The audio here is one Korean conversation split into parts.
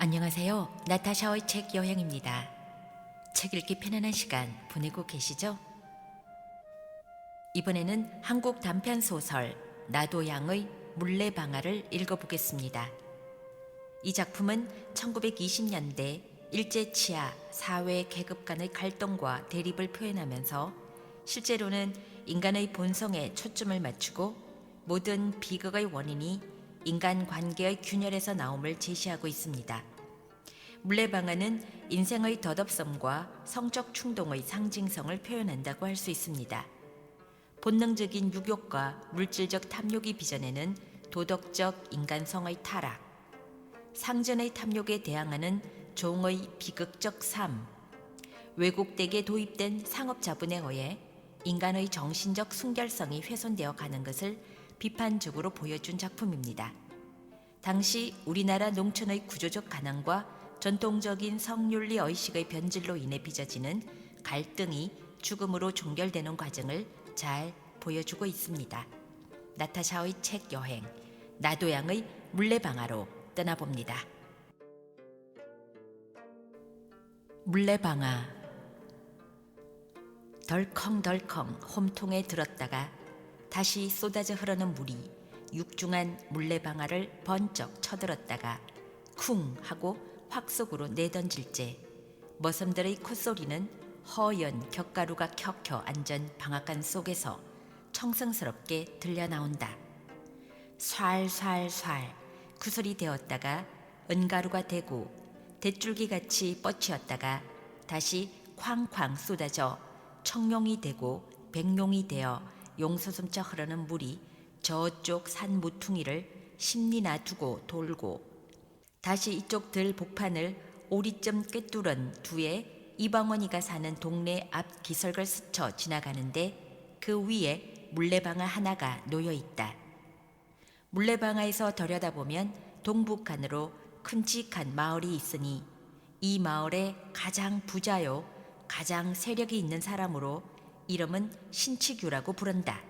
안녕하세요. 나타샤의 책 여행입니다. 책 읽기 편안한 시간 보내고 계시죠? 이번에는 한국 단편 소설 나도양의 물레방아를 읽어보겠습니다. 이 작품은 1920년대 일제치하 사회 계급 간의 갈등과 대립을 표현하면서 실제로는 인간의 본성에 초점을 맞추고 모든 비극의 원인이 인간 관계의 균열에서 나옴을 제시하고 있습니다. 물레방아는 인생의 덧없음과 성적 충동의 상징성을 표현한다고 할 수 있습니다. 본능적인 유욕과 물질적 탐욕이 빚어내는 도덕적 인간성의 타락, 상전의 탐욕에 대항하는 종의 비극적 삶, 왜곡되게 도입된 상업자본에 의해 인간의 정신적 순결성이 훼손되어 가는 것을 비판적으로 보여준 작품입니다. 당시 우리나라 농촌의 구조적 가난과 전통적인 성윤리 의식의 변질로 인해 빚어지는 갈등이 죽음으로 종결되는 과정을 잘 보여주고 있습니다. 나타샤의 책 여행, 나도양의 물레방아로 떠나봅니다. 물레방아. 덜컹덜컹 홈통에 들었다가 다시 쏟아져 흐르는 물이 육중한 물레방아를 번쩍 쳐들었다가 쿵 하고 확 속으로 내던질째 머슴들의 콧소리는 허연 곁가루가 켜켜 앉은 방앗간 속에서 청성스럽게 들려나온다. 촤알촤알촤알 구슬이 되었다가 은가루가 되고 대줄기같이 뻗치었다가 다시 쾅쾅 쏟아져 청룡이 되고 백룡이 되어 용솟음쳐 흐르는 물이 저쪽 산 모퉁이를 심리나 두고 돌고 다시 이쪽 들 복판을 오리점 꿰뚫은 두에 이방원이가 사는 동네 앞 기슭을 스쳐 지나가는데 그 위에 물레방아 하나가 놓여 있다. 물레방아에서 들여다보면 동북한으로 큼직한 마을이 있으니 이 마을의 가장 부자요 가장 세력이 있는 사람으로 이름은 신치규라고 부른다.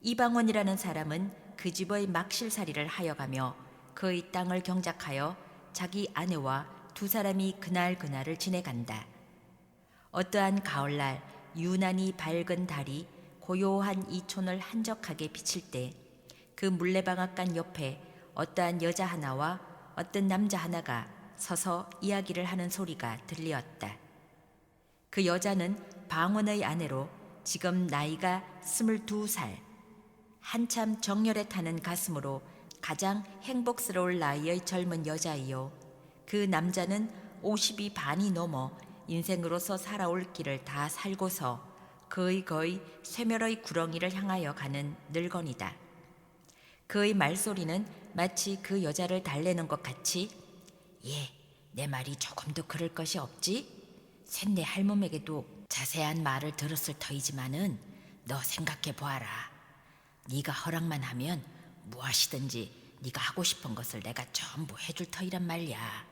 이방원이라는 사람은 그 집의 막실살이를 하여가며 그의 땅을 경작하여 자기 아내와 두 사람이 그날그날을 지내간다. 어떠한 가을날 유난히 밝은 달이 고요한 이촌을 한적하게 비칠 때 그 물레방앗간 옆에 어떠한 여자 하나와 어떤 남자 하나가 서서 이야기를 하는 소리가 들리었다. 그 여자는 방원의 아내로 지금 나이가 22살, 한참 정열에 타는 가슴으로 가장 행복스러울 나이의 젊은 여자이요. 그 남자는 50이 반이 넘어 인생으로서 살아올 길을 다 살고서 거의 쇠멸의 구렁이를 향하여 가는 늙은이다. 그의 말소리는 마치 그 여자를 달래는 것 같이 내 말이 조금도 그럴 것이 없지? 쇳내 할멈에게도 자세한 말을 들었을 터이지만은 너 생각해 보아라. 네가 허락만 하면 무엇이든지 네가 하고 싶은 것을 내가 전부 해줄 터이란 말이야.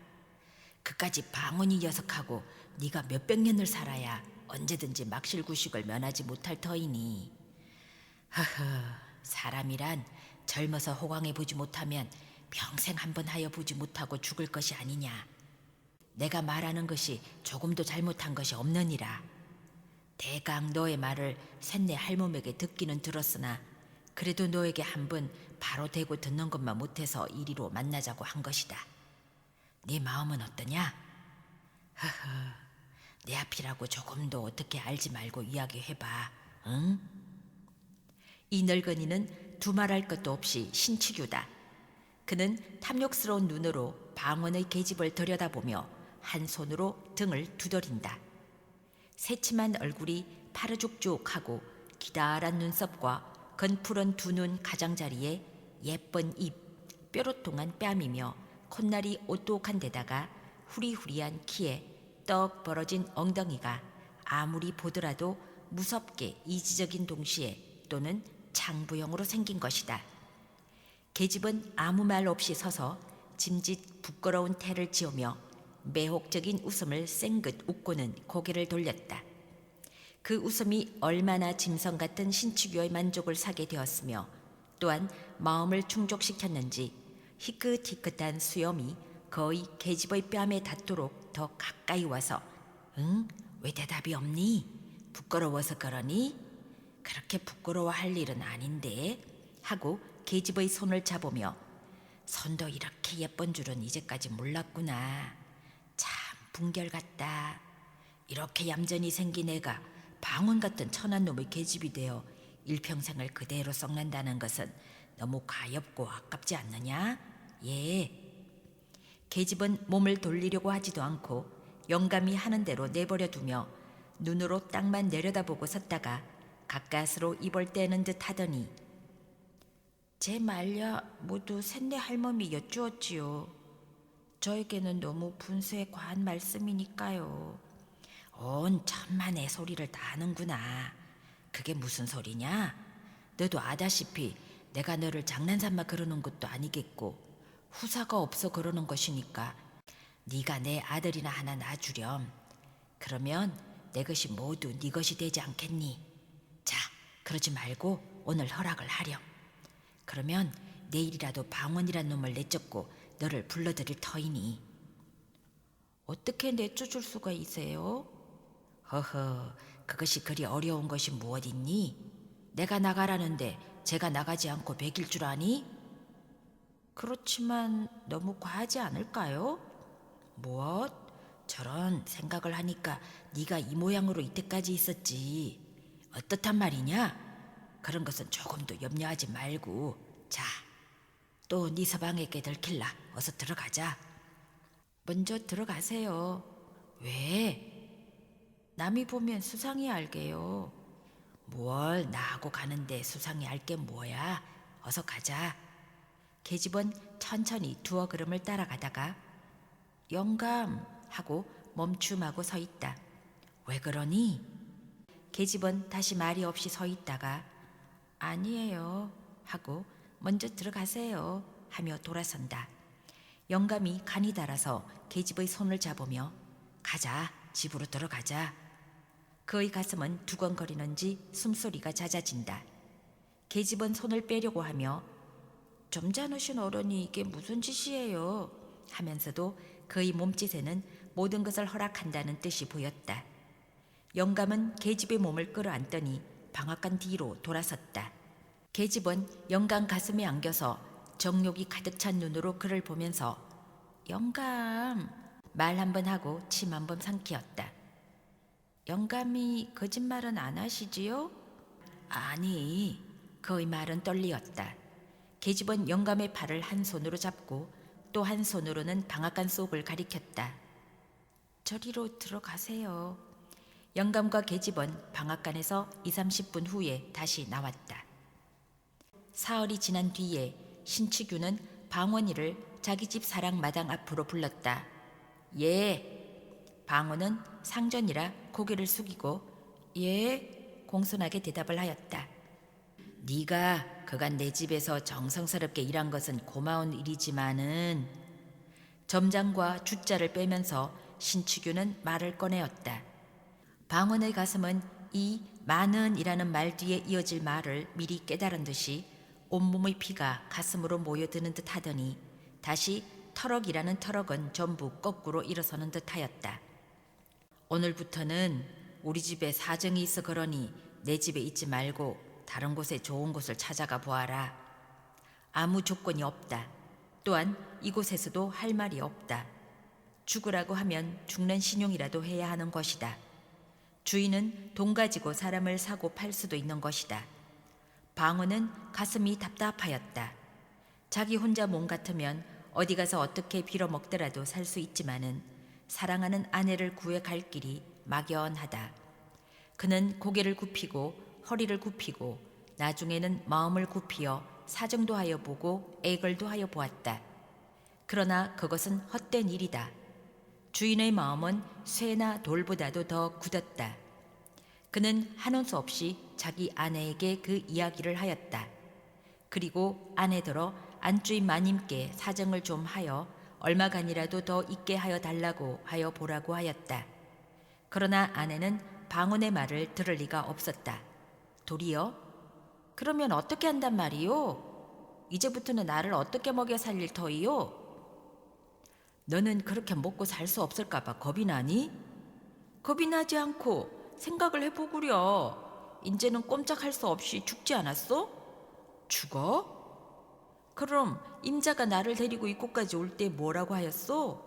그까지 방언이 녀석하고 네가 몇백 년을 살아야 언제든지 막실구식을 면하지 못할 터이니. 사람이란 젊어서 호강해보지 못하면 평생 한번 하여 보지 못하고 죽을 것이 아니냐. 내가 말하는 것이 조금도 잘못한 것이 없느니라. 대강 너의 말을 쇳내 할멈에게 듣기는 들었으나 그래도 너에게 한번 바로 대고 듣는 것만 못해서 이리로 만나자고 한 것이다. 네 마음은 어떠냐? 내 앞이라고 조금도 어떻게 알지 말고 이야기해봐. 응? 이 늙은이는 두말할 것도 없이 신치규다. 그는 탐욕스러운 눈으로 방원의 계집을 들여다보며 한 손으로 등을 두드린다. 새침한 얼굴이 파르죽죽하고 기다란 눈썹과 건푸른 두 눈 가장자리에 예쁜 입, 뾰로통한 뺨이며 콧날이 오똑한 데다가 후리후리한 키에 떡 벌어진 엉덩이가 아무리 보더라도 무섭게 이지적인 동시에 또는 창부형으로 생긴 것이다. 계집은 아무 말 없이 서서 짐짓 부끄러운 태를 지으며 매혹적인 웃음을 쌩긋 웃고는 고개를 돌렸다. 그 웃음이 얼마나 짐승 같은 신치규의 만족을 사게 되었으며 또한 마음을 충족시켰는지 희끗희끗한 수염이 거의 계집의 뺨에 닿도록 더 가까이 와서 응? 왜 대답이 없니? 부끄러워서 그러니? 그렇게 부끄러워할 일은 아닌데 하고 계집의 손을 잡으며 손도 이렇게 예쁜 줄은 이제까지 몰랐구나. 참 bun결 같다. 이렇게 얌전히 생긴 애가 방언 같은 천한 놈의 계집이 되어 일평생을 그대로 썩는다는 것은 너무 가엾고 아깝지 않느냐? 예. 계집은 몸을 돌리려고 하지도 않고 영감이 하는 대로 내버려 두며 눈으로 땅만 내려다보고 섰다가 가까스로 입을 떼는 듯 하더니 제 말야 모두 셋네 할멈이 여쭈었지요. 저에게는 너무 분수에 과한 말씀이니까요. 온 천만의 소리를 다 하는구나. 그게 무슨 소리냐? 너도 아다시피 내가 너를 장난삼아 그러는 것도 아니겠고 후사가 없어 그러는 것이니까 네가 내 아들이나 하나 낳아주렴. 그러면 내 것이 모두 네 것이 되지 않겠니? 자, 그러지 말고 오늘 허락을 하렴. 그러면 내일이라도 방언이란 놈을 내쫓고 너를 불러들일 터이니. 어떻게 내쫓을 수가 있어요? 허허, 그것이 그리 어려운 것이 무엇 있니? 내가 나가라는데 제가 나가지 않고 배길 줄 아니? 그렇지만 너무 과하지 않을까요? 무엇? 저런 생각을 하니까 네가 이 모양으로 이때까지 있었지. 어떻단 말이냐? 그런 것은 조금도 염려하지 말고 자, 또 네 서방에게 들킬라. 어서 들어가자. 먼저 들어가세요. 왜? 남이 보면 수상히 알게요. 뭘 나하고 가는데 수상히 알게 뭐야. 어서 가자. 계집은 천천히 두어 걸음을 따라가다가 영감 하고 멈춤하고 서 있다. 왜 그러니? 계집은 다시 말이 없이 서 있다가 아니에요 하고 먼저 들어가세요 하며 돌아선다. 영감이 간이 달아서 계집의 손을 잡으며 가자, 집으로 들어가자. 그의 가슴은 두근거리는지 숨소리가 잦아진다. 계집은 손을 빼려고 하며 점잖으신 어른이 이게 무슨 짓이에요 하면서도 그의 몸짓에는 모든 것을 허락한다는 뜻이 보였다. 영감은 계집의 몸을 끌어안더니 방앗간 뒤로 돌아섰다. 계집은 영감 가슴에 안겨서 정욕이 가득 찬 눈으로 그를 보면서 영감 말 한 번 하고 침 한 번 삼키었다. 영감이 거짓말은 안 하시지요? 아니, 그의 말은 떨리었다. 계집은 영감의 팔을 한 손으로 잡고 또 한 손으로는 방앗간 속을 가리켰다. 저리로 들어가세요. 영감과 계집은 방앗간에서 20-30분 후에 다시 나왔다. 사흘이 지난 뒤에 신치규는 방원이를 자기 집 사랑 마당 앞으로 불렀다. 예. 방원은 상전이라 고개를 숙이고 예 공손하게 대답을 하였다. 네가 그간 내 집에서 정성스럽게 일한 것은 고마운 일이지만은 점장과 주자를 빼면서 신치규는 말을 꺼내었다. 방원의 가슴은 이 많은이라는 말 뒤에 이어질 말을 미리 깨달은 듯이 온몸의 피가 가슴으로 모여드는 듯 하더니 다시 터럭이라는 터럭은 전부 거꾸로 일어서는 듯 하였다. 오늘부터는 우리 집에 사정이 있어 그러니 내 집에 있지 말고 다른 곳에 좋은 곳을 찾아가 보아라. 아무 조건이 없다. 또한 이곳에서도 할 말이 없다. 죽으라고 하면 죽는 신용이라도 해야 하는 것이다. 주인은 돈 가지고 사람을 사고 팔 수도 있는 것이다. 방어는 가슴이 답답하였다. 자기 혼자 몸 같으면 어디 가서 어떻게 빌어먹더라도 살 수 있지만은 사랑하는 아내를 구해 갈 길이 막연하다. 그는 고개를 굽히고 허리를 굽히고 나중에는 마음을 굽히어 사정도 하여 보고 애걸도 하여 보았다. 그러나 그것은 헛된 일이다. 주인의 마음은 쇠나 돌보다도 더 굳었다. 그는 한원 수 없이 자기 아내에게 그 이야기를 하였다. 그리고 아내더러 안주인 마님께 사정을 좀 하여 얼마간이라도 더 있게 하여 달라고 하여 보라고 하였다. 그러나 아내는 방언의 말을 들을 리가 없었다. 도리어 그러면 어떻게 한단 말이요? 이제부터는 나를 어떻게 먹여 살릴 터이요? 너는 그렇게 먹고 살 수 없을까 봐 겁이 나니? 겁이 나지 않고 생각을 해보구려. 인제는 꼼짝할 수 없이 죽지 않았어? 죽어? 그럼 임자가 나를 데리고 이곳까지 올 때 뭐라고 하였소?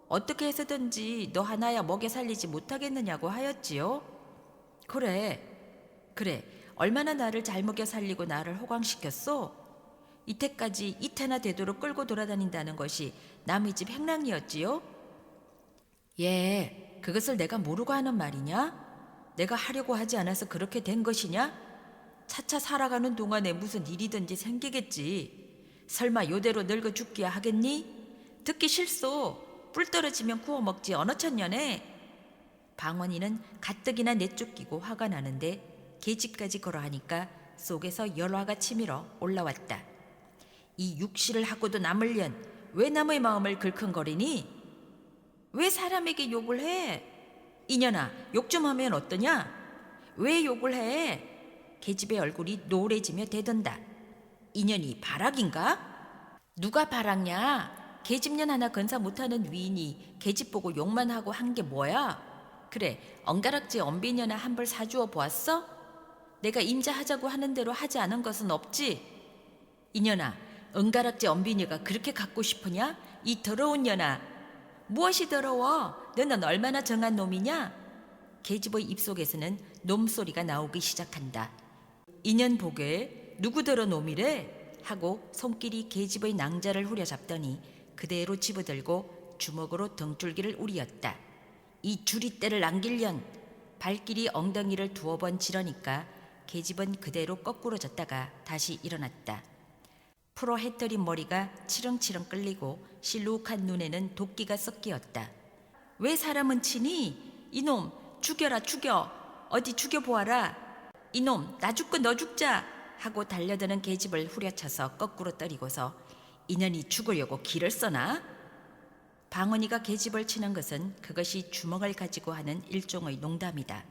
어떻게 해서든지 너 하나야 먹여 살리지 못하겠느냐고 하였지요? 그래. 얼마나 나를 잘 먹여 살리고 나를 호강시켰소? 이때까지 이태나 되도록 끌고 돌아다닌다는 것이 남의 집 행랑이었지요? 예, 그것을 내가 모르고 하는 말이냐? 내가 하려고 하지 않아서 그렇게 된 것이냐? 차차 살아가는 동안에 무슨 일이든지 생기겠지. 설마 요대로 늙어 죽기야 하겠니? 듣기 싫소. 뿔 떨어지면 구워 먹지 어느 천년에. 방언이는 가뜩이나 내쫓기고 화가 나는데 계집까지 걸어하니까 속에서 열화가 치밀어 올라왔다. 이 육시를 하고도 남을련 왜 남의 마음을 긁흥거리니? 왜 사람에게 욕을 해? 이년아, 욕 좀 하면 어떠냐? 왜 욕을 해? 계집의 얼굴이 노래지며 대던다. 이년이 발악인가? 누가 발악냐? 계집년 하나 건사 못하는 위인이 계집 보고 욕만 하고 한 게 뭐야? 그래, 엉가락지 언비녀나 한 벌 사주어 보았어? 내가 임자하자고 하는 대로 하지 않은 것은 없지? 이년아, 엉가락지 언비녀가 그렇게 갖고 싶으냐? 이 더러운 년아. 무엇이 더러워? 너는 얼마나 정한 놈이냐? 계집의 입속에서는 놈소리가 나오기 시작한다. 인연 보게 누구더러 놈이래? 하고 손길이 계집의 낭자를 후려잡더니 그대로 집어들고 주먹으로 등줄기를 우리었다. 이 주리떼를 안길련. 발길이 엉덩이를 두어 번 지르니까 계집은 그대로 거꾸러졌다가 다시 일어났다. 풀어 해뜨린 머리가 치렁치렁 끌리고 실룩한 눈에는 도끼가 섞이었다. 왜 사람은 치니? 이놈 죽여라 죽여. 어디 죽여보아라. 이놈 나 죽고 너 죽자 하고 달려드는 계집을 후려쳐서 거꾸로 때리고서 인연이 죽으려고 기를 써나? 방언이가 계집을 치는 것은 그것이 주먹을 가지고 하는 일종의 농담이다.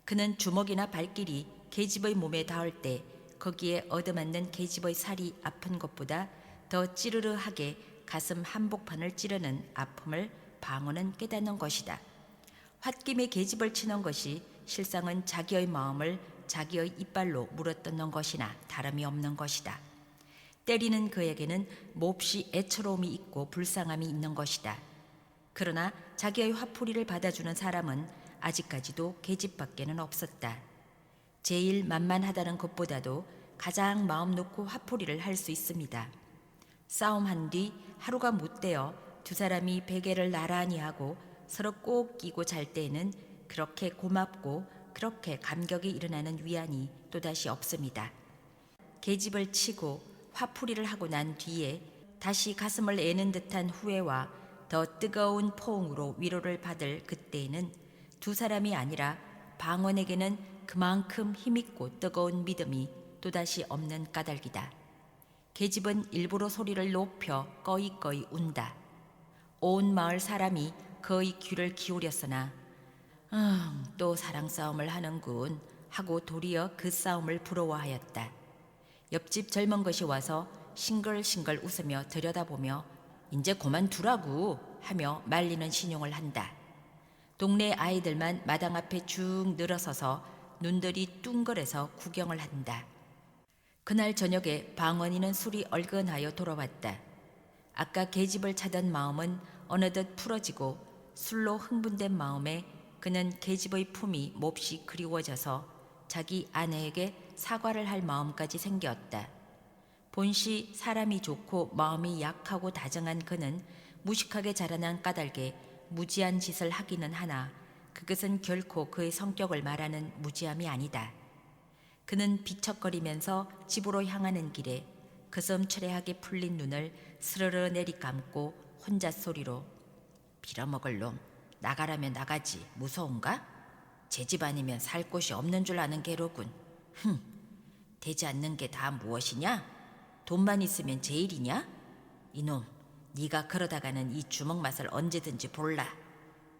그는 주먹이나 발길이 계집의 몸에 닿을 때 거기에 얻어맞는 계집의 살이 아픈 것보다 더 찌르르하게 가슴 한복판을 찌르는 아픔을 방언은 깨닫는 것이다. 홧김에 계집을 치는 것이 실상은 자기의 마음을 자기의 이빨로 물어뜯는 것이나 다름이 없는 것이다. 때리는 그에게는 몹시 애처로움이 있고 불쌍함이 있는 것이다. 그러나 자기의 화풀이를 받아주는 사람은 아직까지도 계집밖에는 없었다. 제일 만만하다는 것보다도 가장 마음 놓고 화풀이를 할 수 있습니다. 싸움한 뒤 하루가 못되어 두 사람이 베개를 나란히 하고 서로 꼭 끼고 잘 때에는 그렇게 고맙고 그렇게 감격이 일어나는 위안이 또다시 없습니다. 계집을 치고 화풀이를 하고 난 뒤에 다시 가슴을 애는 듯한 후회와 더 뜨거운 포옹으로 위로를 받을 그때에는 두 사람이 아니라 방언에게는 그만큼 힘있고 뜨거운 믿음이 또다시 없는 까닭이다. 계집은 일부러 소리를 높여 꺼이꺼이 운다. 온 마을 사람이 거의 귀를 기울였으나 또 사랑 싸움을 하는군 하고 도리어 그 싸움을 부러워하였다. 옆집 젊은 것이 와서 싱글싱글 웃으며 들여다보며 이제 그만두라고 하며 말리는 신용을 한다. 동네 아이들만 마당 앞에 쭉 늘어서서 눈들이 뚱그래서 구경을 한다. 그날 저녁에 방언이는 술이 얼근하여 돌아왔다. 아까 계집을 차던 마음은 어느덧 풀어지고 술로 흥분된 마음에 그는 계집의 품이 몹시 그리워져서 자기 아내에게 사과를 할 마음까지 생겼다. 본시 사람이 좋고 마음이 약하고 다정한 그는 무식하게 자라난 까닭에 무지한 짓을 하기는 하나 그것은 결코 그의 성격을 말하는 무지함이 아니다. 그는 비척거리면서 집으로 향하는 길에 그섬철해하게 풀린 눈을 스르르 내리감고 혼자 소리로 빌어먹을 놈 나가라면 나가지 무서운가? 제 집 아니면 살 곳이 없는 줄 아는 게로군. 되지 않는 게 다 무엇이냐? 돈만 있으면 제일이냐? 이놈 네가 그러다가는 이 주먹 맛을 언제든지 볼라.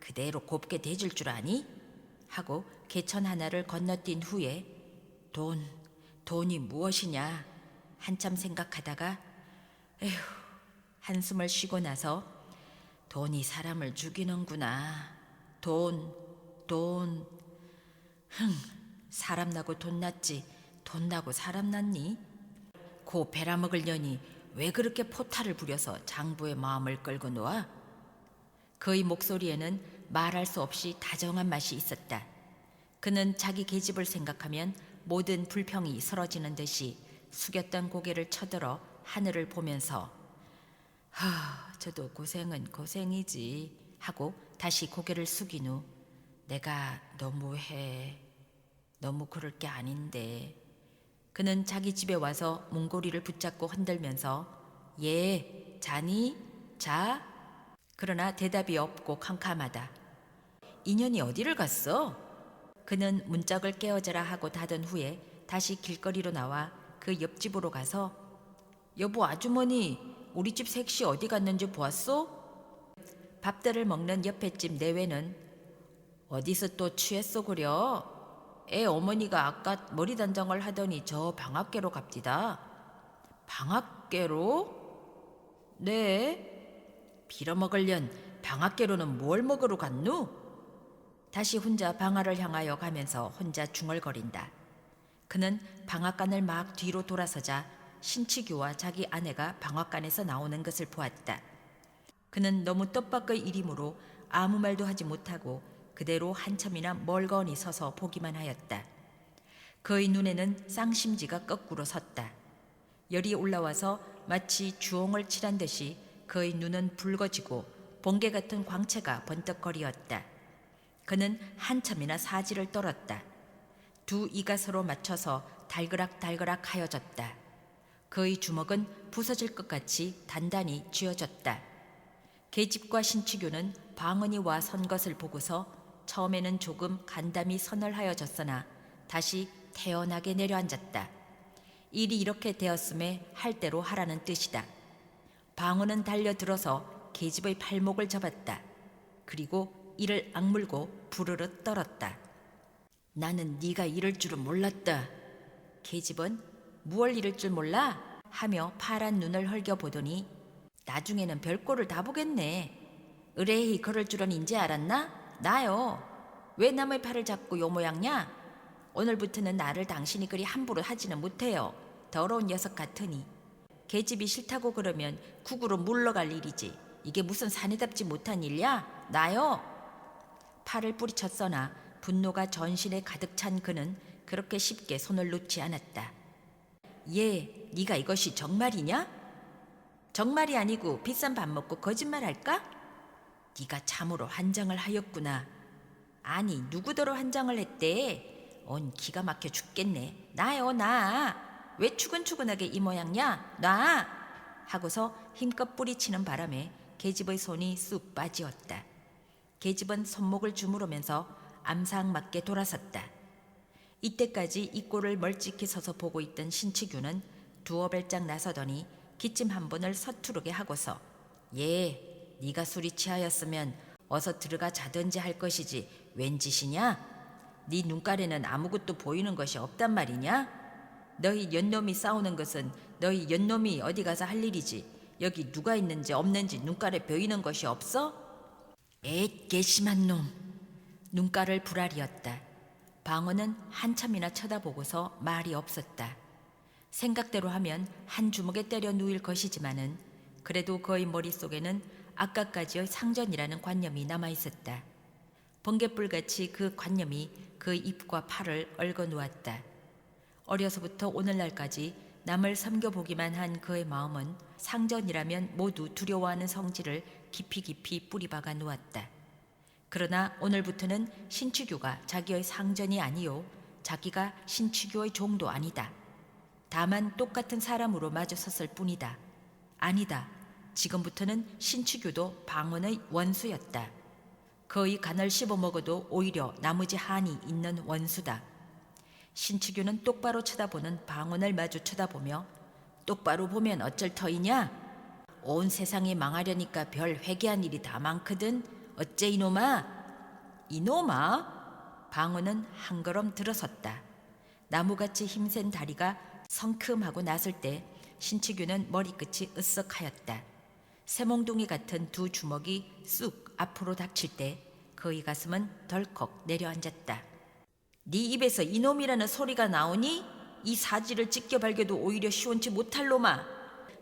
그대로 곱게 대줄 줄 아니? 하고 개천 하나를 건너뛴 후에 돈이 무엇이냐? 한참 생각하다가 에휴 한숨을 쉬고 나서 돈이 사람을 죽이는구나. 돈, 돈. 흥, 사람 나고 돈 났지. 돈 나고 사람 났니? 고 베라먹을 년이 왜 그렇게 포탈을 부려서 장부의 마음을 끌고 놓아? 그의 목소리에는 말할 수 없이 다정한 맛이 있었다. 그는 자기 계집을 생각하면 모든 불평이 사라지는 듯이 숙였던 고개를 쳐들어 하늘을 보면서 저도 고생은 고생이지 하고 다시 고개를 숙인 후 내가 너무해. 너무 그럴 게 아닌데. 그는 자기 집에 와서 문고리를 붙잡고 흔들면서 예, 자니? 자? 그러나 대답이 없고 캄캄하다. 인연이 어디를 갔어? 그는 문짝을 깨어져라 하고 닫은 후에 다시 길거리로 나와 그 옆집으로 가서 여보 아주머니 우리 집 색시 어디 갔는지 보았소? 밥들을 먹는 옆에 집 내외는 어디서 또 취했소 그려? 애 어머니가 아까 머리 단장을 하더니 저 방앗개로 갑디다. 방앗개로? 네. 빌어먹을련 방앗개로는 뭘 먹으러 갔누? 다시 혼자 방아를 향하여 가면서 혼자 중얼거린다. 그는 방앗간을 막 뒤로 돌아서자 신치규와 자기 아내가 방앗간에서 나오는 것을 보았다. 그는 너무 뜻밖의 일이므로 아무 말도 하지 못하고 그대로 한참이나 멀거니 서서 보기만 하였다. 그의 눈에는 쌍심지가 거꾸로 섰다. 열이 올라와서 마치 주홍을 칠한 듯이 그의 눈은 붉어지고 번개 같은 광채가 번뜩거리었다. 그는 한참이나 사지를 떨었다. 두 이가 서로 맞춰서 달그락달그락 하여졌다. 그의 주먹은 부서질 것 같이 단단히 쥐어졌다. 계집과 신치교는 방언이 와 선 것을 보고서 처음에는 조금 간담이 서늘하여졌으나 다시 태연하게 내려앉았다. 일이 이렇게 되었음에 할 대로 하라는 뜻이다. 방언은 달려들어서 계집의 팔목을 잡았다. 그리고 이를 악물고 부르르 떨었다. 나는 네가 이럴 줄은 몰랐다. 계집은 무얼 이럴 줄 몰라? 하며 파란 눈을 흘겨보더니 나중에는 별꼴을 다 보겠네. 의뢰히 그럴 줄은 인제 알았나? 나요. 왜 남의 팔을 잡고 요 모양냐? 오늘부터는 나를 당신이 그리 함부로 하지는 못해요. 더러운 녀석 같으니. 계집이 싫다고 그러면 국으로 물러갈 일이지. 이게 무슨 사내답지 못한 일이야? 나요. 팔을 뿌리쳤으나 분노가 전신에 가득 찬 그는 그렇게 쉽게 손을 놓지 않았다. 예, 네가 이것이 정말이냐? 정말이 아니고 비싼 밥 먹고 거짓말할까? 네가 참으로 환장을 하였구나. 아니 누구더러 환장을 했대? 온 기가 막혀 죽겠네. 나요 나. 왜 추근추근하게 이 모양냐? 나. 하고서 힘껏 뿌리치는 바람에 계집의 손이 쑥 빠지었다. 계집은 손목을 주무르면서 암상맞게 돌아섰다. 이때까지 이 꼴을 멀찍이 서서 보고 있던 신치규는 두어 발짝 나서더니 기침 한 번을 서투르게 하고서 예, 네가 술이 취하였으면 어서 들어가 자든지 할 것이지 웬 짓이냐? 네 눈가에는 아무것도 보이는 것이 없단 말이냐? 너희 연놈이 싸우는 것은 너희 연놈이 어디 가서 할 일이지 여기 누가 있는지 없는지 눈가에 보이는 것이 없어? 엣 괘씸한 놈. 눈가를 부라리었다. 방어는 한참이나 쳐다보고서 말이 없었다. 생각대로 하면 한 주먹에 때려 누일 것이지만은 그래도 그의 머릿속에는 아까까지의 상전이라는 관념이 남아있었다. 번갯불같이 그 관념이 그의 입과 팔을 얽어 놓았다. 어려서부터 오늘날까지 남을 섬겨보기만 한 그의 마음은 상전이라면 모두 두려워하는 성질을 깊이 깊이 뿌리박아 놓았다. 그러나 오늘부터는 신치규가 자기의 상전이 아니요 자기가 신치규의 종도 아니다. 다만 똑같은 사람으로 마주섰을 뿐이다. 아니다. 지금부터는 신치규도 방언의 원수였다. 그의 간을 씹어먹어도 오히려 나머지 한이 있는 원수다. 신치규는 똑바로 쳐다보는 방언을 마주 쳐다보며 똑바로 보면 어쩔 터이냐? 온 세상이 망하려니까 별 회개한 일이 다 많거든. 어째 이놈아? 이놈아? 방언은 한 걸음 들어섰다. 나무같이 힘센 다리가 성큼하고 났을 때 신치규는 머리끝이 으쓱하였다. 새몽둥이 같은 두 주먹이 쑥 앞으로 닥칠 때 그의 가슴은 덜컥 내려앉았다. 네 입에서 이놈이라는 소리가 나오니? 이 사지를 찢겨발겨도 오히려 시원치 못할 놈아.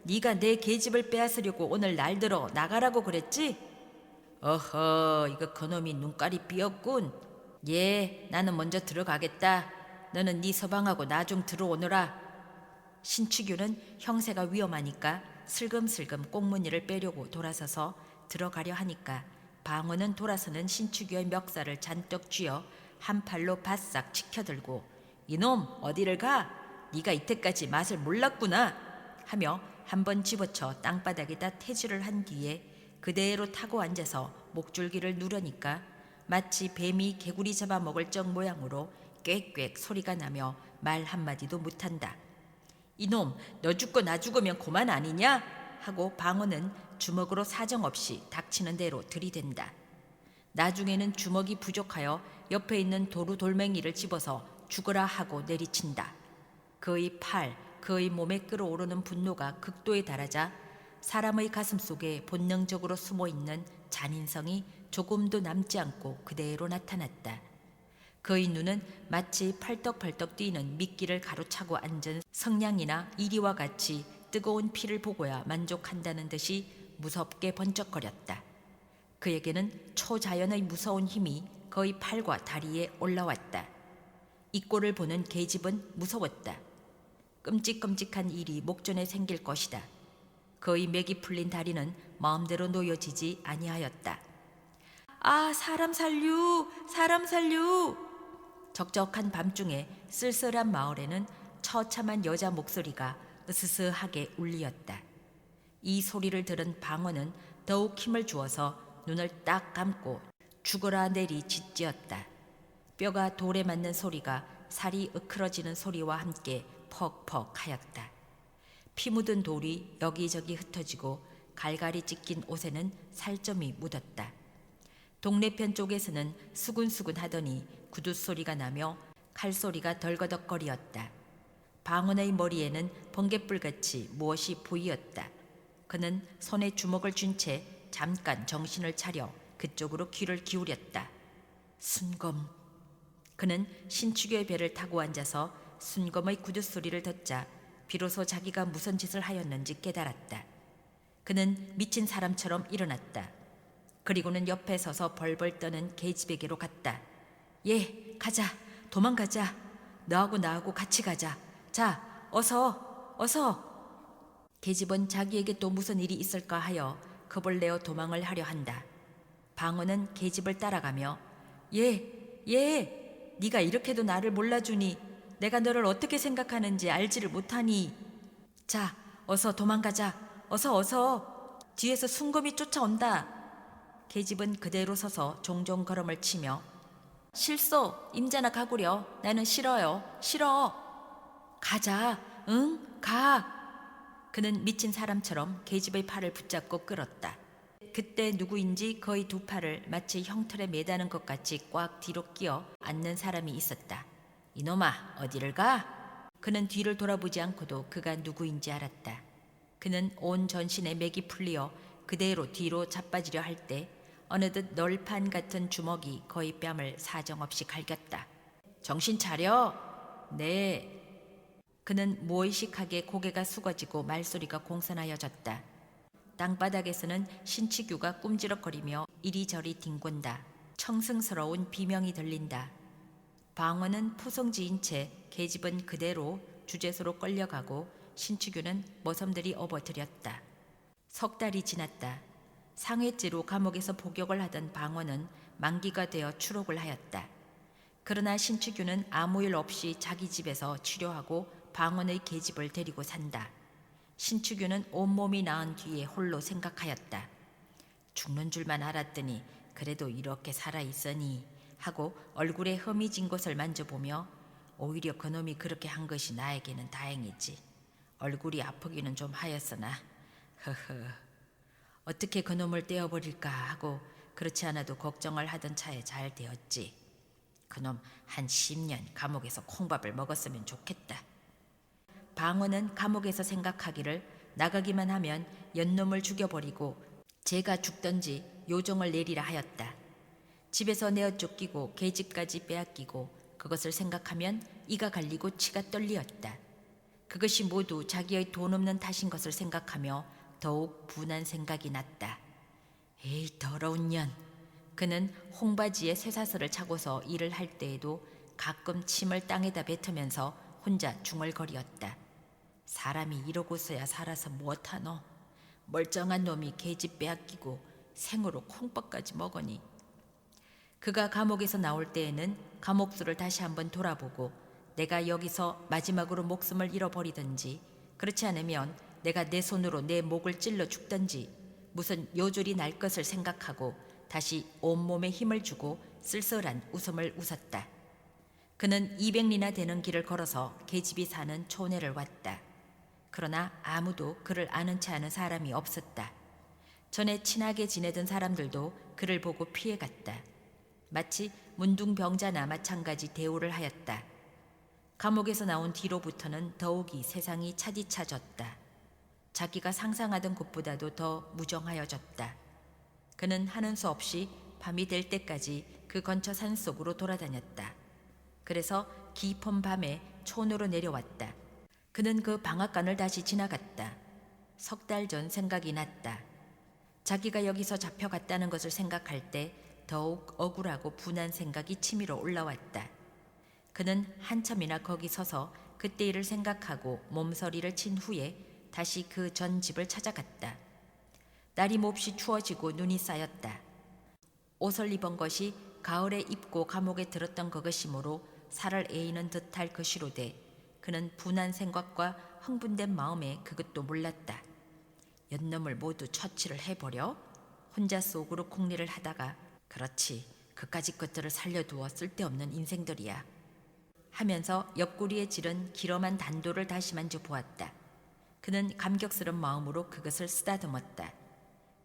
네가 내 계집을 빼앗으려고 오늘 날 들어 나가라고 그랬지? 어허, 이거 그놈이 눈깔이 삐었군. 예, 나는 먼저 들어가겠다. 너는 네 서방하고 나 좀 들어오너라. 신축유는 형세가 위험하니까 슬금슬금 꽁무니를 빼려고 돌아서서 들어가려 하니까 방어는 돌아서는 신축유의 멱살을 잔뜩 쥐어 한 팔로 바싹 치켜들고 이놈 어디를 가? 네가 이때까지 맛을 몰랐구나 하며 한번 집어쳐 땅바닥에다 태주를 한 뒤에 그대로 타고 앉아서 목줄기를 누르니까 마치 뱀이 개구리 잡아먹을 적 모양으로 꽥꽥 소리가 나며 말 한마디도 못한다. 이놈 너 죽고 나 죽으면 고만 아니냐? 하고 방어는 주먹으로 사정없이 닥치는 대로 들이댄다. 나중에는 주먹이 부족하여 옆에 있는 도루 돌멩이를 집어서 죽어라 하고 내리친다. 그의 팔, 그의 몸에 끓어오르는 분노가 극도에 달하자 사람의 가슴 속에 본능적으로 숨어있는 잔인성이 조금도 남지 않고 그대로 나타났다. 그의 눈은 마치 팔떡팔떡 뛰는 미끼를 가로차고 앉은 성냥이나 이리와 같이 뜨거운 피를 보고야 만족한다는 듯이 무섭게 번쩍거렸다. 그에게는 초자연의 무서운 힘이 그의 팔과 다리에 올라왔다. 이 꼴을 보는 계집은 무서웠다. 끔찍끔찍한 일이 목전에 생길 것이다. 그의 맥이 풀린 다리는 마음대로 놓여지지 아니하였다. 아, 사람 살류, 사람 살류. 적적한 밤중에 쓸쓸한 마을에는 처참한 여자 목소리가 으스스하게 울리었다. 이 소리를 들은 방어는 더욱 힘을 주어서 눈을 딱 감고 죽어라 내리 짓지었다. 뼈가 돌에 맞는 소리가 살이 으크러지는 소리와 함께 퍽퍽 하였다. 피 묻은 돌이 여기저기 흩어지고 갈갈이 찢긴 옷에는 살점이 묻었다. 동네편 쪽에서는 수군수군 하더니 구둣소리가 나며 칼소리가 덜거덕거리었다. 방언의 머리에는 번갯불같이 무엇이 보이었다. 그는 손에 주먹을 쥔 채 잠깐 정신을 차려 그쪽으로 귀를 기울였다. 순검. 그는 신축유의 배를 타고 앉아서 순검의 구둣소리를 듣자 비로소 자기가 무슨 짓을 하였는지 깨달았다. 그는 미친 사람처럼 일어났다. 그리고는 옆에 서서 벌벌 떠는 계집에게로 갔다. 예, 가자. 도망가자. 너하고 나하고 같이 가자. 자, 어서, 어서. 계집은 자기에게 또 무슨 일이 있을까 하여 겁을 내어 도망을 하려 한다. 방어는 계집을 따라가며 예, 네가 이렇게도 나를 몰라주니 내가 너를 어떻게 생각하는지 알지를 못하니. 자, 어서 도망가자. 어서. 뒤에서 순검이 쫓아온다. 계집은 그대로 서서 종종 걸음을 치며 실소, 임자나 가구려. 나는 싫어요. 싫어. 가자. 응, 가. 그는 미친 사람처럼 계집의 팔을 붙잡고 끌었다. 그때 누구인지 거의 두 팔을 마치 형틀에 매다는 것 같이 꽉 뒤로 끼어 앉는 사람이 있었다. 이놈아, 어디를 가? 그는 뒤를 돌아보지 않고도 그가 누구인지 알았다. 그는 온 전신에 맥이 풀리어 그대로 뒤로 자빠지려 할 때 어느덧 널판 같은 주먹이 그의 뺨을 사정없이 갈겼다. 정신 차려. 네. 그는 무의식하게 고개가 숙어지고 말소리가 공손하여졌다. 땅바닥에서는 신치규가 꿈지럭거리며 이리저리 뒹군다. 청승스러운 비명이 들린다. 방어는 포성지인 채 계집은 그대로 주재소로 끌려가고 신치규는 머섬들이 업어들였다. 석 달이 지났다. 상해죄로 감옥에서 복역을 하던 방어는 만기가 되어 추록을 하였다. 그러나 신치규는 아무 일 없이 자기 집에서 치료하고 방언의 계집을 데리고 산다. 신치규는 온몸이 나은 뒤에 홀로 생각하였다. 죽는 줄만 알았더니 그래도 이렇게 살아있으니 하고 얼굴에 흠이 진 곳을 만져보며 오히려 그놈이 그렇게 한 것이 나에게는 다행이지. 얼굴이 아프기는 좀 하였으나 허허. 어떻게 그놈을 떼어버릴까 하고 그렇지 않아도 걱정을 하던 차에 잘 되었지. 그놈 한 10년 감옥에서 콩밥을 먹었으면 좋겠다. 방어는 감옥에서 생각하기를 나가기만 하면 연놈을 죽여버리고 제가 죽던지 요정을 내리라 하였다. 집에서 내어 쫓기고 계집까지 빼앗기고 그것을 생각하면 이가 갈리고 치가 떨리었다. 그것이 모두 자기의 돈 없는 탓인 것을 생각하며 더욱 분한 생각이 났다. 에이, 더러운 년. 그는 홍바지에 쇠사슬을 차고서 일을 할 때에도 가끔 침을 땅에다 뱉으면서 혼자 중얼거리었다. 사람이 이러고서야 살아서 무엇하노? 멀쩡한 놈이 계집 빼앗기고 생으로 콩밥까지 먹으니. 그가 감옥에서 나올 때에는 감옥수를 다시 한번 돌아보고 내가 여기서 마지막으로 목숨을 잃어버리든지 그렇지 않으면 내가 내 손으로 내 목을 찔러 죽든지 무슨 요절이 날 것을 생각하고 다시 온몸에 힘을 주고 쓸쓸한 웃음을 웃었다. 그는 200리나 되는 길을 걸어서 계집이 사는 촌에를 왔다. 그러나 아무도 그를 아는 체 아는 사람이 없었다. 전에 친하게 지내던 사람들도 그를 보고 피해갔다. 마치 문둥병자나 마찬가지 대우를 하였다. 감옥에서 나온 뒤로부터는 더욱이 세상이 차디차졌다. 자기가 상상하던 것보다도 더 무정하여졌다. 그는 하는 수 없이 밤이 될 때까지 그 근처 산속으로 돌아다녔다. 그래서 깊은 밤에 촌으로 내려왔다. 그는 그 방앗간을 다시 지나갔다. 석 달 전 생각이 났다. 자기가 여기서 잡혀갔다는 것을 생각할 때 더욱 억울하고 분한 생각이 치밀어 올라왔다. 그는 한참이나 거기 서서 그때 일을 생각하고 몸서리를 친 후에 다시 그 전 집을 찾아갔다. 날이 몹시 추워지고 눈이 쌓였다. 옷을 입은 것이 가을에 입고 감옥에 들었던 그것이므로 살을 에이는 듯할 것이로되 그는 분한 생각과 흥분된 마음에 그것도 몰랐다. 연놈을 모두 처치를 해버려? 혼자 속으로 궁리를 하다가 그렇지, 그까짓 것들을 살려두어 쓸데없는 인생들이야 하면서 옆구리에 지른 기럼한 단도를 다시 만져보았다. 그는 감격스러운 마음으로 그것을 쓰다듬었다.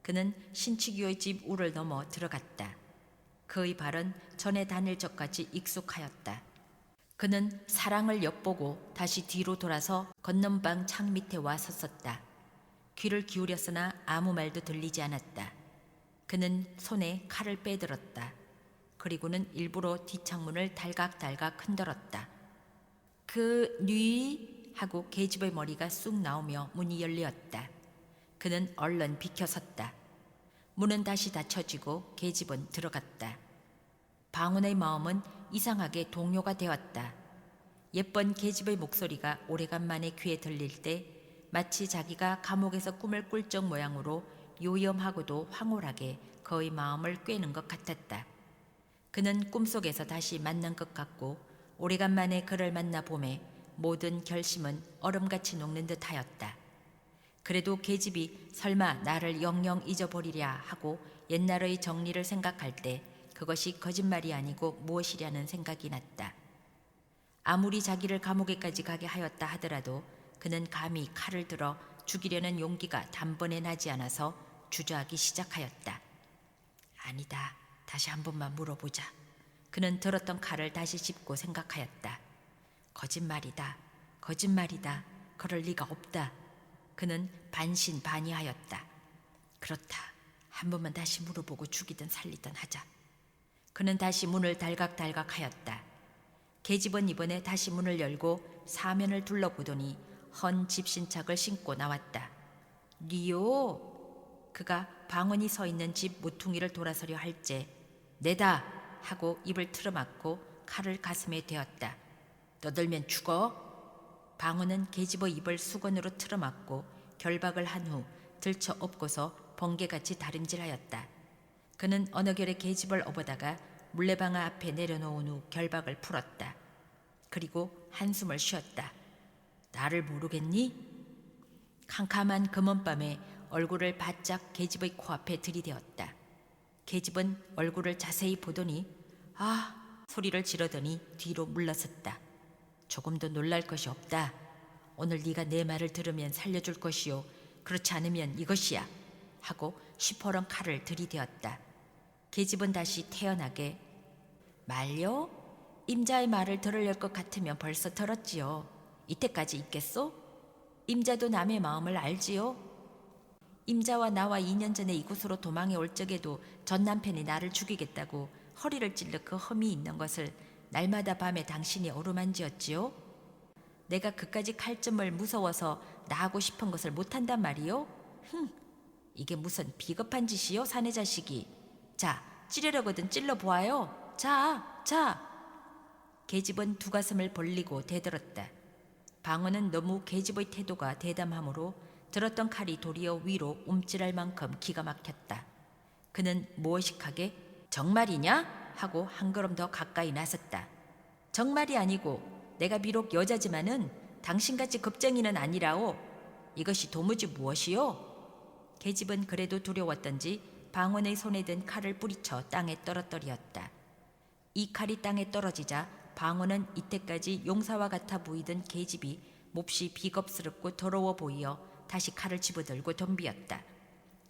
그는 신치기의 집 우를 넘어 들어갔다. 그의 발은 전에 다닐 적까지 익숙하였다. 그는 사랑을 엿보고 다시 뒤로 돌아서 건넌방 창 밑에 와 섰었다. 귀를 기울였으나 아무 말도 들리지 않았다. 그는 손에 칼을 빼들었다. 그리고는 일부러 뒷창문을 달각달각 흔들었다. 뉘 하고 계집의 머리가 쑥 나오며 문이 열렸다. 그는 얼른 비켜섰다. 문은 다시 닫혀지고 계집은 들어갔다. 방운의 마음은 이상하게 동요가 되었다. 예쁜 계집의 목소리가 오래간만에 귀에 들릴 때 마치 자기가 감옥에서 꿈을 꿀 적 모양으로 요염하고도 황홀하게 그의 마음을 꿰는 것 같았다. 그는 꿈속에서 다시 만난 것 같고 오래간만에 그를 만나 봄에 모든 결심은 얼음같이 녹는 듯하였다. 그래도 계집이 설마 나를 영영 잊어버리랴 하고 옛날의 정리를 생각할 때 그것이 거짓말이 아니고 무엇이냐는 생각이 났다. 아무리 자기를 감옥에까지 가게 하였다 하더라도 그는 감히 칼을 들어 죽이려는 용기가 단번에 나지 않아서 주저하기 시작하였다. 아니다, 다시 한 번만 물어보자. 그는 들었던 칼을 다시 짚고 생각하였다. 거짓말이다, 거짓말이다, 그럴 리가 없다. 그는 반신반의하였다. 그렇다, 한 번만 다시 물어보고 죽이든 살리든 하자. 그는 다시 문을 달각달각하였다. 계집은 이번에 다시 문을 열고 사면을 둘러보더니 헌 집신착을 신고 나왔다. 니요? 그가 방언이 서 있는 집 모퉁이를 돌아서려 할째 내다 하고 입을 틀어막고 칼을 가슴에 대었다. 떠들면 죽어? 방언은 계집의 입을 수건으로 틀어막고 결박을 한 후 들쳐 업고서 번개같이 다림질하였다. 그는 어느 결에 계집을 업어다가 물레방아 앞에 내려놓은 후 결박을 풀었다. 그리고 한숨을 쉬었다. 나를 모르겠니? 캄캄한 금은밤에 얼굴을 바짝 계집의 코앞에 들이대었다. 계집은 얼굴을 자세히 보더니 아! 소리를 지르더니 뒤로 물러섰다. 조금도 놀랄 것이 없다. 오늘 네가 내 말을 들으면 살려줄 것이요, 그렇지 않으면 이것이야 하고 시퍼런 칼을 들이대었다. 계집은 다시 태연하게 말요? 임자의 말을 들으려 것 같으면 벌써 들었지요. 이때까지 있겠소? 임자도 남의 마음을 알지요? 임자와 나와 2년 전에 이곳으로 도망해 올 적에도 전 남편이 나를 죽이겠다고 허리를 찔러 그 험이 있는 것을 날마다 밤에 당신이 어루만지었지요? 내가 그까지 칼점을 무서워서 나하고 싶은 것을 못한단 말이요? 이게 무슨 비겁한 짓이요, 사내 자식이. 자, 찌르려거든 찔러보아요. 자. 계집은 두 가슴을 벌리고 대들었다. 방어는 너무 계집의 태도가 대담하므로 들었던 칼이 도리어 위로 움찔할 만큼 기가 막혔다. 그는 무의식하게 정말이냐? 하고 한 걸음 더 가까이 나섰다. 정말이 아니고 내가 비록 여자지만은 당신같이 겁쟁이는 아니라오. 이것이 도무지 무엇이요? 계집은 그래도 두려웠던지 방언의 손에 든 칼을 뿌리쳐 땅에 떨어뜨렸다. 이 칼이 땅에 떨어지자 방언은 이때까지 용사와 같아 보이던 계집이 몹시 비겁스럽고 더러워 보이어 다시 칼을 집어들고 덤비었다.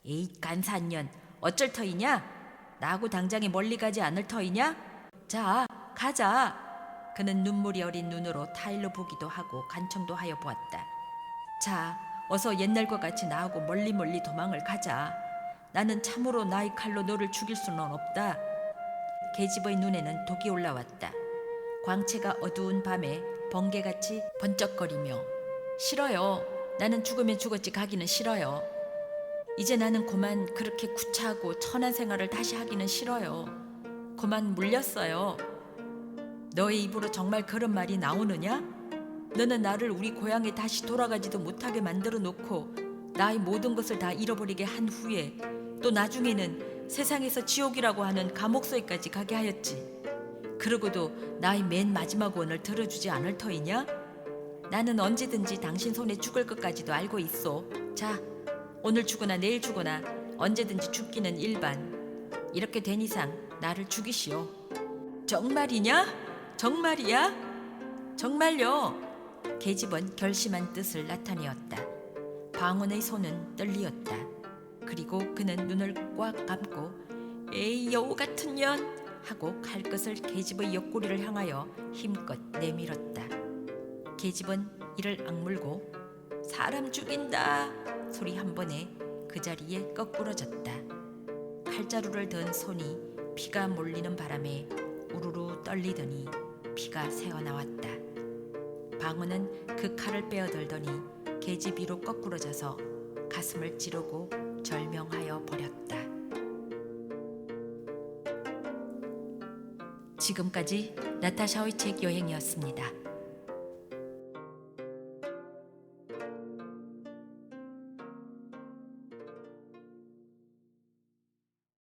에이 간사한 년, 어쩔 터이냐? 나하고 당장에 멀리 가지 않을 터이냐? 자, 가자. 그는 눈물이 어린 눈으로 타일로 보기도 하고 간청도 하여 보았다. 자, 어서 옛날과 같이 나하고 멀리 도망을 가자. 나는 참으로 나의 칼로 너를 죽일 수는 없다. 계집의 눈에는 독이 올라왔다. 광채가 어두운 밤에 번개같이 번쩍거리며 싫어요. 나는 죽으면 죽었지 가기는 싫어요. 이제 나는 그만 그렇게 구차하고 천한 생활을 다시 하기는 싫어요. 그만 물렸어요. 너의 입으로 정말 그런 말이 나오느냐? 너는 나를 우리 고향에 다시 돌아가지도 못하게 만들어 놓고 나의 모든 것을 다 잃어버리게 한 후에 또 나중에는 세상에서 지옥이라고 하는 감옥소에까지 가게 하였지. 그러고도 나의 맨 마지막 원을 들어주지 않을 터이냐? 나는 언제든지 당신 손에 죽을 것까지도 알고 있소. 자, 오늘 죽거나 내일 죽거나 언제든지 죽기는 일반. 이렇게 된 이상 나를 죽이시오. 정말이냐? 정말이야? 정말요. 계집은 결심한 뜻을 나타내었다. 방언의 손은 떨리었다. 그리고 그는 눈을 꽉 감고 에이 여우 같은 년 하고 칼끝을 계집의 옆구리를 향하여 힘껏 내밀었다. 계집은 이를 악물고 사람 죽인다 소리 한 번에 그 자리에 거꾸러졌다. 칼자루를 든 손이 피가 몰리는 바람에 우르르 떨리더니 피가 새어나왔다. 방어는 그 칼을 빼어들더니 계집 위로 거꾸러져서 가슴을 찌르고 절명하여 버렸다. 지금까지 나타샤의 책 여행이었습니다.